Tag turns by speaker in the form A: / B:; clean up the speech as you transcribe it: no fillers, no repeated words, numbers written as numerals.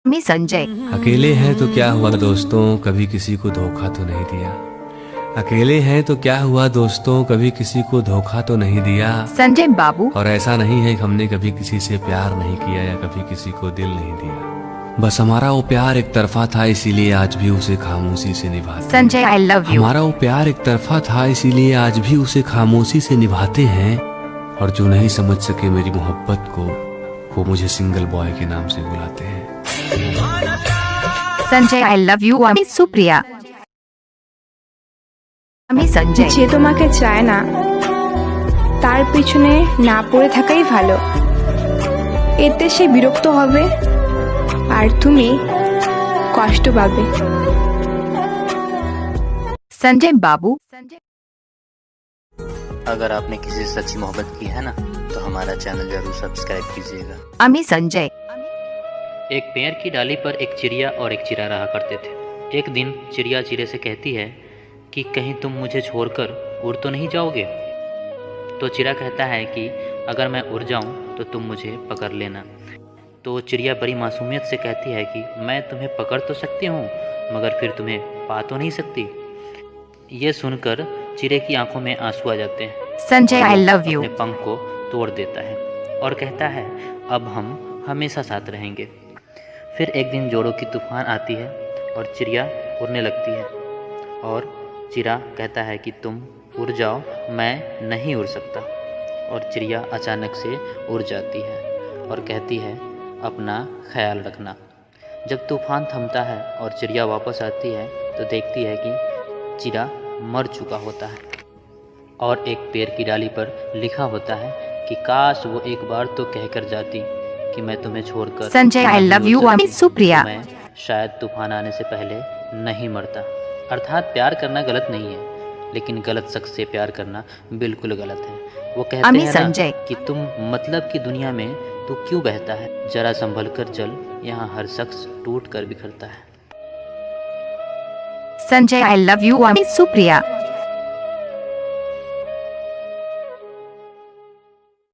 A: मी संजय।
B: अकेले हैं तो क्या हुआ दोस्तों, कभी किसी को धोखा तो नहीं दिया। अकेले हैं तो क्या हुआ दोस्तों, कभी किसी को धोखा तो नहीं दिया।
A: संजय बाबू।
B: और ऐसा नहीं है कि हमने कभी किसी से प्यार नहीं किया या कभी किसी को दिल नहीं दिया। बस हमारा वो प्यार एक तरफा था, इसीलिए आज भी उसे खामोशी से निभाते हैं।
A: Sanjay I love you.
B: हमारा वो प्यार एक तरफा था, इसीलिए आज भी उसे खामोशी से निभाते हैं। और जो नहीं समझ सके मेरी मोहब्बत को, वो मुझे सिंगल बॉय के नाम से बुलाते हैं।
A: Sanjay I love you. আমি সুপ্রিয়া। আমি সঞ্জয়।
C: যে তোমাকে চায় না তার পিছনে না পড়ে থাকাই ভালো। এতে সে বিরক্ত হবে আর তুমি কষ্ট পাবে।
A: संजय बाबू।
D: अगर आपने किसी से सच्ची मोहब्बत की है ना, तो हमारा चैनल जरूर सब्सक्राइब कीजिएगा।
A: আমি संजय।
E: एक पेड़ की डाली पर एक चिड़िया और एक चिड़ा रहा करते थे। एक दिन चिड़िया चिड़े से कहती है कि कहीं तुम मुझे छोड़कर उड़ तो नहीं जाओगे। तो चिड़ा कहता है कि अगर मैं उड़ जाऊं तो तुम मुझे पकड़ लेना। तो चिड़िया बड़ी मासूमियत से कहती है कि मैं तुम्हें पकड़ तो सकती हूँ, मगर फिर तुम्हें पा तो नहीं सकती। ये सुनकर चिड़े की आंखों में आंसू आ जाते हैं।
A: Sanjay I love you.
E: अपने पंख को तोड़ देता है और कहता है अब हम हमेशा साथ रहेंगे। फिर एक दिन जोड़ों की तूफान आती है और चिड़िया उड़ने लगती है और चिड़ा कहता है कि तुम उड़ जाओ, मैं नहीं उड़ सकता। और चिड़िया अचानक से उड़ जाती है और कहती है अपना ख्याल रखना। जब तूफान थमता है और चिड़िया वापस आती है तो देखती है कि चिड़ा मर चुका होता है और एक पेड़ की डाली पर लिखा होता है कि काश वो एक बार तो कहकर जाती कि मैं तुम्हें छोड़कर
A: संजय आई लव यू। আমি সুপ্রিয়া।
E: मैं शायद तूफान आने से पहले नहीं मरता। अर्थात प्यार करना गलत नहीं है, लेकिन गलत शख्स से प्यार करना बिल्कुल गलत है। वो कहते
A: अमी
E: हैं
A: संजय।
E: ना कि तुम मतलब की दुनिया में तू क्यों बहता है, जरा संभल कर चल, यहाँ हर शख्स टूट कर बिखरता है।
A: Sanjay I love you. আমি সুপ্রিয়া।